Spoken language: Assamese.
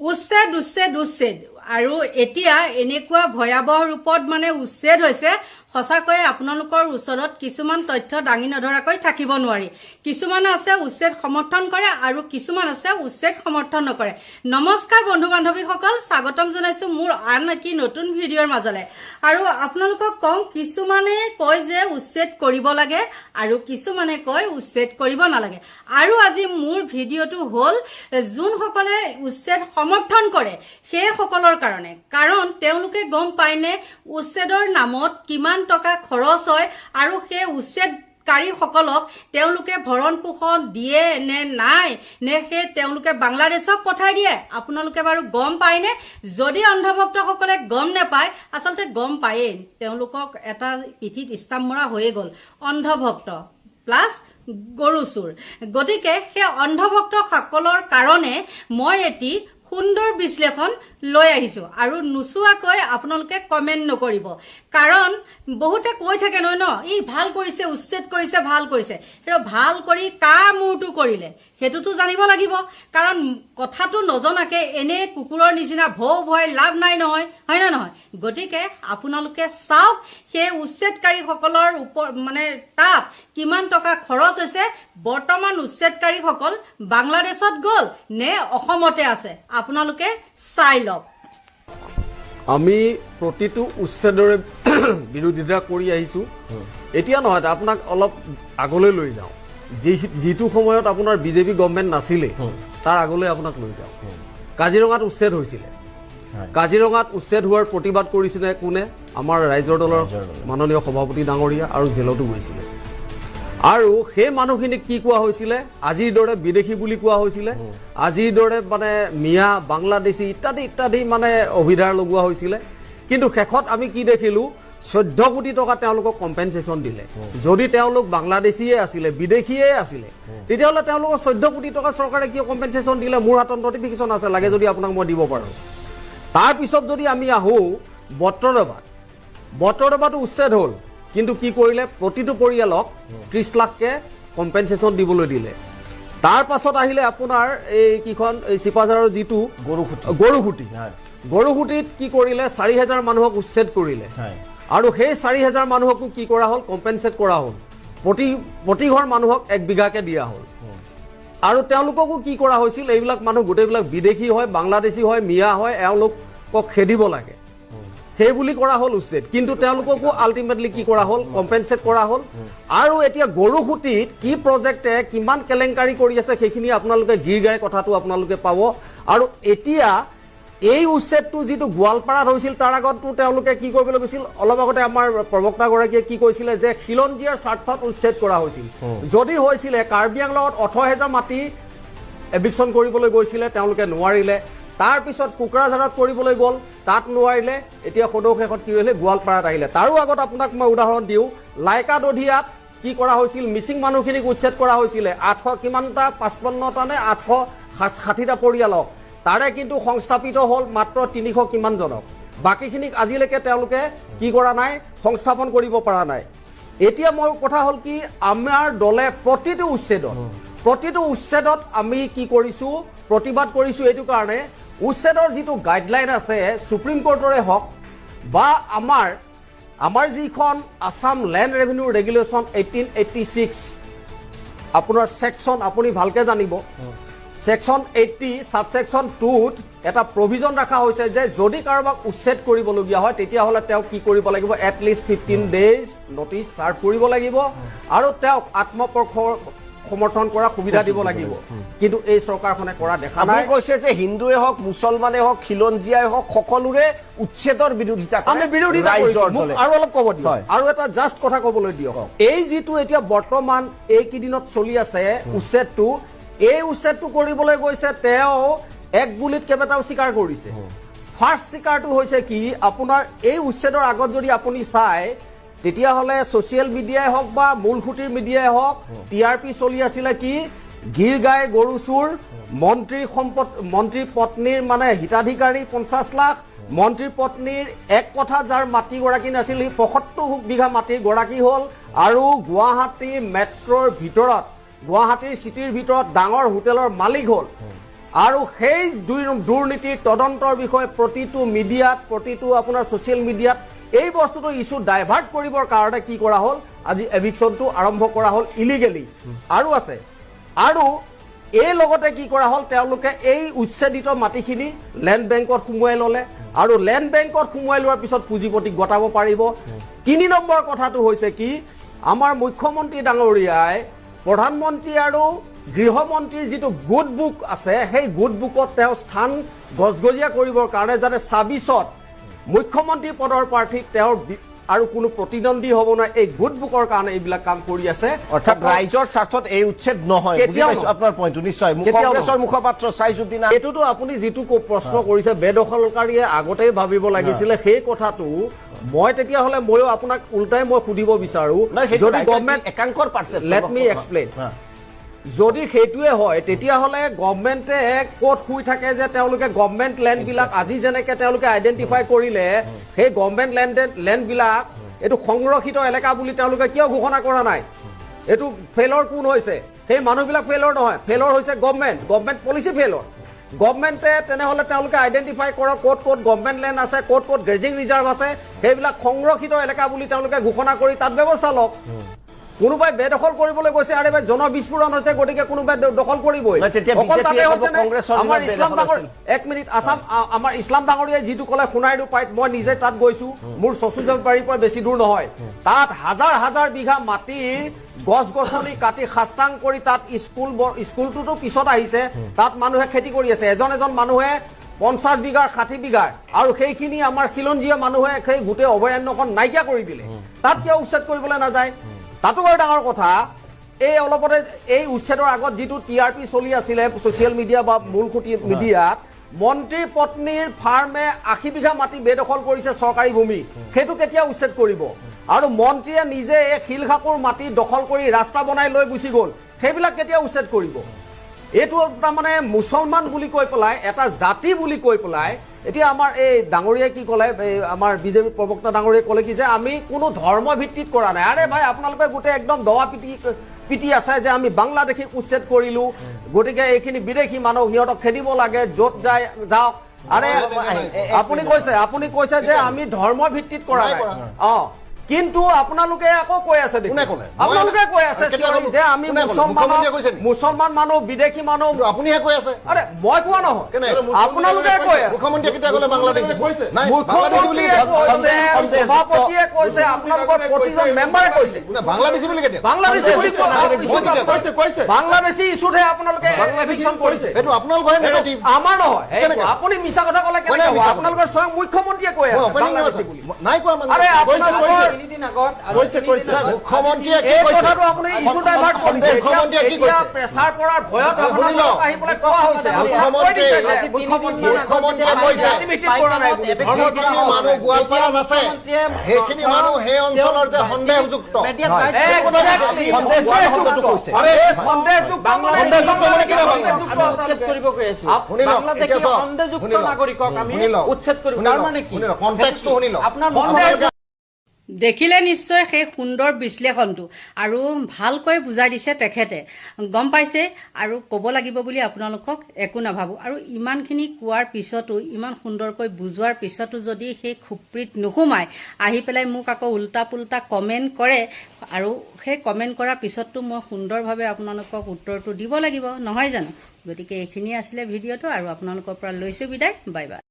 উচ্ছেদ উচ্ছেদ উচ্ছেদ আৰু এতিয়া এনেকুৱা ভয়াবহ ৰূপত মানে উচ্ছেদ হৈছে সঁচাকৈ আপোনালোকৰ ওচৰত কিছুমান তথ্য দাঙি নধৰাকৈ থাকিব নোৱাৰি কিছুমান আছে উচ্ছেদ সমৰ্থন কৰে আৰু কিছুমান আছে উচ্ছেদ সমৰ্থন নকৰে নমস্কাৰ বন্ধু বান্ধৱীসকল স্বাগতম জনাইছো মোৰ আন এটি নতুন ভিডিঅ'ৰ মাজলৈ আৰু আপোনালোকক কম কিছুমানে কয় যে উচ্ছেদ কৰিব লাগে আৰু কিছুমানে কয় উচ্ছেদ কৰিব নালাগে আৰু আজি মোৰ ভিডিঅ'টো হ'ল যোনসকলে উচ্ছেদ সমৰ্থন কৰে সেই সকলৰ কাৰণে কাৰণ তেওঁলোকে গম পায়নে উচ্ছেদৰ নামত কিমান টকা খৰচ হয় আৰু সেই উচ্ছেদকাৰী সকলক তেওঁলোকে ভৰণ পোষণ দিয়ে নে নাই নে সেই তেওঁলোকে বাংলাদেশক পঠাই দিয়ে আপোনালোকে বাৰু গম পায়নে যদি অন্ধভক্তসকলে গম নাপায় আচলতে গম পায়েই তেওঁলোকক এটা পিঠিত ষ্টাম্প মৰা হৈয়ে গ'ল অন্ধভক্ত প্লাস গৰুচুৰ গতিকে সেই অন্ধভক্তসকলৰ কাৰণে মই এটি সুন্দৰ বিশ্লেষণ লৈ আহিছো আৰু নুচুৱাকৈ আপোনালোকে কমেন্ট নকৰিব কাৰণ বহুতে কৈ থাকে নহয় ন ই ভাল কৰিছে উচ্ছেদ কৰিছে ভাল কৰিছে হেৰ ভাল কৰি কা মুৰটো কৰিলে হেতুটো জানিব লাগিব কাৰণ কথাটো নজনাকে এনে কুকুৰৰ নিচিনা ভৌ ভয় লাভ নাই নহয় হয় না নহয় গতিকে আপোনালোকে চাওক সেই উচ্ছেদকাৰী সকলৰ মানে তাত কিমান টকা খৰচ হৈছে বৰ্তমান উচ্ছেদকাৰী সকল বাংলাদেশত গ'ল নে অসমতে আছে আপোনালোকে চাই লওক আমি প্ৰতিটো উচ্ছেদৰে বিৰোধিতা কৰি আহিছো এতিয়া নহয় আপোনাক অলপ আগলৈ লৈ যাওঁ যিটো সময়ত আপোনাৰ বিজেপি গভৰ্ণমেণ্ট নাছিলে তাৰ আগলৈ আপোনাক লৈ যাওঁ কাজিৰঙাত উচ্ছেদ হৈছিলে কাজিৰঙাত উচ্ছেদ হোৱাৰ প্ৰতিবাদ কৰিছিলে কোনে আমাৰ ৰাইজৰ দলৰ মাননীয় সভাপতি ডাঙৰীয়া আৰু জেলতো গৈছিলে আৰু সেই মানুহখিনিক কি কোৱা হৈছিলে আজিৰ দৰে বিদেশী বুলি কোৱা হৈছিলে আজিৰ দৰে মানে মিয়া বাংলাদেশী ইত্যাদি ইত্যাদি মানে অভিধাৰ লগোৱা হৈছিলে কিন্তু শেষত আমি কি দেখিলো 14 কোটি টকা তেওঁলোকক কম্পেনসেশন দিলে যদি তেওঁলোক বাংলাদেশীয়ে আছিলে বিদেশীয়ে আছিলে তেতিয়াহ'লে তেওঁলোকক 14 কোটি টকা চৰকাৰে কিয় কম্পেনসেশন দিলে মোৰ হাতত নটিফিকেশন আছে লাগে যদি আপোনাক মই দিব পাৰো তাৰ পিছত যদি আমি আহো বটৰবাটো উচ্ছেদ হ'ল কিন্তু কি কৰিলে প্ৰতিটো পৰিয়ালক 30 লাখকে কম্পেনসেশন দিবলৈ দিলে তাৰ পাছত আহিলে আপোনাৰ এই কিখন এই চিপাঝাৰৰ যিটো গৰুখুটিত কি কৰিলে 4000 মানুহক উচ্ছেদ কৰিলে আৰু সেই 4000 মানুহকো কি কৰা হ'ল কম্পেনসেট কৰা হ'ল প্ৰতি ঘৰ মানুহক 1 বিঘাকে দিয়া হ'ল আৰু তেওঁলোককো কি কৰা হৈছিল এইবিলাক মানুহ গোটেইবিলাক বিদেশী হয় বাংলাদেশী হয় মিয়া হয় এওঁলোকক খেদিব লাগে সেই বুলি কৰা হ'ল উচ্ছেদ কিন্তু তেওঁলোককো আলটিমেটলি কি কৰা হ'ল কম্পেনসেট কৰা হ'ল আৰু এতিয়া গৰুখুটিত কি প্ৰজেক্টে কিমান কেলেংকাৰী কৰি আছে সেইখিনি আপোনালোকে গিৰগাই কথাটো আপোনালোকে পাব আৰু এতিয়া এই উচ্ছেদটো যিটো গোৱালপাৰাত হৈছিল তাৰ আগতো তেওঁলোকে কি কৰিবলৈ গৈছিল অলপ আগতে আমাৰ প্ৰবক্তাগৰাকীয়ে কি কৈছিলে যে খিলঞ্জীয়াৰ স্বাৰ্থত উচ্ছেদ কৰা হৈছিল যদি হৈছিলে কাৰ্বি আংলঙত 18000 মাটি এভিকশন কৰিবলৈ গৈছিলে তেওঁলোকে নোৱাৰিলে তাৰ পিছত কুকৰাঝাৰত কৰিবলৈ গ'ল তাত নোৱাৰিলে এতিয়া সদৌশেষত কি হ'লে গোৱালপাৰাত আহিলে তাৰো আগত আপোনাক মই উদাহৰণ দিওঁ লাইকা দধিয়াত কি কৰা হৈছিল মিচিং মানুহখিনিক উচ্ছেদ কৰা হৈছিলে 800 কিমানটা 55টা নে 860টা পৰিয়ালক তাৰে কিন্তু সংস্থাপিত হ'ল মাত্ৰ 300 কিমান জনক বাকিখিনিক আজিলৈকে তেওঁলোকে কি কৰা নাই সংস্থাপন কৰিব পৰা নাই এতিয়া মোৰ কথা হ'ল কি আমাৰ দলে প্ৰতিটো উচ্ছেদত আমি কি কৰিছো প্ৰতিবাদ কৰিছো এইটো কাৰণে উচ্ছেদৰ যিটো গাইডলাইন আছে সুপ্ৰিম কোৰ্টৰে হওক বা আমাৰ যিখন আসাম লেণ্ড ৰেভিনিউ ৰেগুলেশ্যন 1886 আপোনাৰ সেকশন আপুনি ভালকে জানিব সেকশন 80 সাবসেকশন 2ত এটা প্ৰভিজন ৰাখা হৈছে যে যদি কাৰোবাক উচ্ছেদ কৰিবলগীয়া হয় তেতিয়াহ'লে তেওঁ কি কৰিব লাগিব এট লিষ্ট 15 ডেজ নটিচ সাৰ্ভ কৰিব লাগিব আৰু তেওঁ সমৰ্থন কৰা সুবিধা দিব লাগিব কিন্তু এই চৰকাৰখনে কৰা দেখা নাই আপুনি কৈছে যে হিন্দুৱে হওক মুছলমানে হওক খিলঞ্জীয়াই হওক সকলোৰে উচ্ছেদৰ বিৰোধিতা কৰে আমি বিৰোধিতা কৰিছো আৰু অলপ ক'ব দিয়ক আৰু এটা জাস্ট কথা ক'বলৈ দিয়ক এই যিটো এতিয়া বৰ্তমান এই কিদিনত চলি আছে উচ্ছেদটো এই উচ্ছেদটো কৰিবলৈ গৈছে তেওঁ এক গুলিত কেইবাটাও স্বীকাৰ কৰিছে ফাৰ্ষ্ট স্বীকাৰটো হৈছে কি আপোনাৰ এই উচ্ছেদৰ আগত যদি আপুনি চাই তেতিয়াহ'লে ছ'চিয়েল মিডিয়াই হওক বা মূলসুঁতিৰ মিডিয়াই হওক টিআৰপি চলি আছিলে কি গিৰগাই গৰুচুৰ মন্ত্ৰীৰ পত্নীৰ মানে হিতাধিকাৰী 50 লাখ মন্ত্ৰীৰ পত্নীৰ এক কথা যাৰ মাটি গৰাকী নাছিল 75 বিঘা মাটিৰ গৰাকী হ'ল আৰু গুৱাহাটী মেট্ৰৰ ভিতৰত গুৱাহাটীৰ চিটিৰ ভিতৰত ডাঙৰ হোটেলৰ মালিক হ'ল আৰু সেই দুৰ্নীতিৰ তদন্তৰ বিষয়ে প্ৰতিটো মিডিয়াত প্ৰতিটো আপোনাৰ ছ'চিয়েল মিডিয়াত এই বস্তুটো ইছ্যু ডাইভাৰ্ট কৰিবৰ কাৰণে কি কৰা হ'ল আজি এভিকশ্যনটো আৰম্ভ কৰা হ'ল ইলিগেলি আৰু আছে আৰু এই লগতে কি কৰা হ'ল তেওঁলোকে এই উচ্ছেদিত মাটিখিনি লেণ্ড বেংকত সোমোৱাই ল'লে আৰু লেণ্ড বেংকত সোমোৱাই লোৱাৰ পিছত পুঁজিপতি গতাব পাৰিব 3 নম্বৰ কথাটো হৈছে কি আমাৰ মুখ্যমন্ত্ৰী ডাঙৰীয়াই প্ৰধানমন্ত্ৰী আৰু গৃহমন্ত্ৰীৰ যিটো গুড বুক আছে সেই গুড বুকত তেওঁ স্থান গজগজীয়া কৰিবৰ কাৰণে যাতে 26ত মুখ্যমন্ত্ৰী পদৰ প্ৰাৰ্থী তেওঁৰ আৰু কোনো প্ৰতিদ্বন্দ্বী হ'ব নোৱাৰে এই গুড বুকৰ কাৰণে এইবিলাক কাম কৰি আছে অৰ্থাৎ ৰাইজৰ স্বাৰ্থত এই উচ্ছেদ নহয় বুজি পাইছো আপোনাৰ পইণ্টটো নিশ্চয় কংগ্ৰেছৰ মুখপাত্ৰ চাইজুদ্দিন এইটোতো আপুনি যিটো প্ৰশ্ন কৰিছে বেদখলকাৰীয়ে আগতেই ভাবিব লাগিছিলে সেই কথাটো মই তেতিয়াহ'লে ময়ো আপোনাক উল্টাই মই সুধিব বিচাৰো যদি গভৰ্ণমেণ্ট একাংকৰ পাৰ্চেপ্ট লেট মি এক্সপ্লেইন যদি সেইটোৱে হয় তেতিয়াহ'লে গভৰ্ণমেণ্টে ক'ত শুই থাকে যে তেওঁলোকে গভৰ্ণমেণ্ট লেণ্ডবিলাক আজি যেনেকৈ তেওঁলোকে আইডেণ্টিফাই কৰিলে সেই গভৰ্ণমেণ্ট লেণ্ডবিলাক এইটো সংৰক্ষিত এলেকা বুলি তেওঁলোকে কিয় ঘোষণা কৰা নাই এইটো ফেইলৰ কোন হৈছে সেই মানুহবিলাক ফেইলৰ নহয় ফেইলৰ হৈছে গভৰ্ণমেণ্ট পলিচি ফেইলৰ গভৰ্ণমেণ্টে তেনেহ'লে তেওঁলোকে আইডেণ্টিফাই কৰক ক'ত ক'ত গভৰ্ণমেণ্ট লেণ্ড আছে ক'ত ক'ত গ্ৰেজিং ৰিজাৰ্ভ আছে সেইবিলাক সংৰক্ষিত এলেকা বুলি তেওঁলোকে ঘোষণা কৰি তাত ব্যৱস্থা লওক কোনোবাই বেদখল কৰিবলৈ গৈছে আৰে ভাই জনবিস্ফোৰণ হৈছে গতিকে কোনোবাই দখল কৰিবই অকল তাতে হৈছে আমাৰ ইছলাম ডাঙৰ 1 মিনিট আসাম আমাৰ ইছলাম ডাঙৰীয়াই যিটো ক'লে সোণাইৰো পাইত মই নিজে তাত গৈছো মোৰ চচুজলবাৰীৰ পৰা বেছি দূৰ নহয় তাত হাজাৰ হাজাৰ বিঘা মাটিৰ গছ গছনি কাটি খাস্তাং কৰি তাত স্কুলটোতো পিছত আহিছে তাত মানুহে খেতি কৰি আছে এজন মানুহে 50 বিঘাৰ 60 বিঘাৰ আৰু সেইখিনি আমাৰ খিলঞ্জীয়া মানুহে সেই গোটেই অভয়াৰণ্যখন নাইকিয়া কৰি দিলে তাত কিয় উচ্ছেদ কৰিবলৈ নাযায় তাতো বৰ ডাঙৰ কথা এই অলপতে এই উচ্ছেদৰ আগত যিটো টিআৰপি চলি আছিলে ছ'চিয়েল মিডিয়া বা মূলখুঁটি মিডিয়াত মন্ত্ৰী পত্নীৰ ফাৰ্মে 80 বিঘা মাটি বেদখল কৰিছে চৰকাৰী ভূমি সেইটো কেতিয়া উচ্ছেদ কৰিব আৰু মন্ত্ৰীয়ে নিজে এই শিলখাকুৰ মাটি দখল কৰি ৰাস্তা বনাই লৈ গুচি গ'ল সেইবিলাক কেতিয়া উচ্ছেদ কৰিব এইটো তাৰমানে মুছলমান বুলি কৈ পেলাই এটা জাতি বুলি কৈ পেলাই এতিয়া আমাৰ এই ডাঙৰীয়াই কি ক'লে আমাৰ বিজেপি প্ৰবক্তা ডাঙৰীয়াই ক'লে কি যে আমি কোনো ধৰ্ম ভিত্তিত কৰা নাই আৰে ভাই আপোনালোকে গোটেই একদম দৱা পিটি আছে যে আমি বাংলাদেশীক উচ্ছেদ কৰিলোঁ গতিকে এইখিনি বিদেশী মানুহ সিহঁতক খেদিব লাগে য'ত যায় যাওক আৰে আপুনি কৈছে যে আমি ধৰ্ম ভিত্তিত কৰা নাই কিন্তু আপোনালোকে আকৌ কৈ আছে আপোনালোকে কৈ আছে যে আমি মুছলমান মানুহ বিদেশী মানুহ আপুনিহে কৈ আছে আৰে মই কোৱা নহয় আপোনালোকে কৈ আছে মুখ্যমন্ত্ৰীয়ে কেতিয়া ক'লে বাংলাদেশ সভাপতিয়ে কৈছে আপোনালোকৰ প্ৰতিজন মেম্বাৰে কৈছে বাংলাদেশী বুলি কেতিয়া বাংলাদেশী বুলি বাংলাদেশী ইছ্যুতহে আপোনালোকে এভিকশ্যন কৰিছে এইটো আপোনালোকৰহে নেগেটিভ আমাৰ নহয় আপুনি মিছা কথা ক'লে কেনেকৈ হ'ব আপোনালোকৰ স্বয়ং মুখ্যমন্ত্ৰীয়ে কৈ আছে বাংলাদেশী বুলি নাই কোৱা আৰে আপোনালোকৰ মুখ্যমন্ত্ৰীয়ে কি কৈছে কথাটো আপুনি ইছ্যু ডাইভাৰ্ট কৰিছে এতিয়া প্ৰেছাৰ পৰাৰ ভয়ত আপোনালোকক আহি পেলাই কোৱা হৈছে মুখ্যমন্ত্ৰীয়ে কৈছে যিখিনি মানুহ গোৱালপাৰাত আছে সেইখিনি মানুহ সেই অঞ্চলৰ যে সন্দেহযুক্ত দেখিলে নিশ্চয় সেই সুন্দৰ বিশ্লেষণটো আৰু ভালকৈ বুজাই দিছে তেখেতে গম পাইছে আৰু ক'ব লাগিব বুলি আপোনালোকক একো নাভাবোঁ আৰু ইমানখিনি কোৱাৰ পিছতো ইমান সুন্দৰকৈ বুজোৱাৰ পিছতো যদি সেই খুপ্ৰিত নোসোমায় আহি পেলাই মোক আকৌ উল্টা পুল্টা কমেণ্ট কৰে আৰু সেই কমেণ্ট কৰাৰ পিছতো মই সুন্দৰভাৱে আপোনালোকক উত্তৰটো দিব লাগিব নহয় জানো গতিকে এইখিনি আছিলে ভিডিঅ'টো আৰু আপোনালোকৰ পৰা লৈছোঁ বিদায় বাই বাই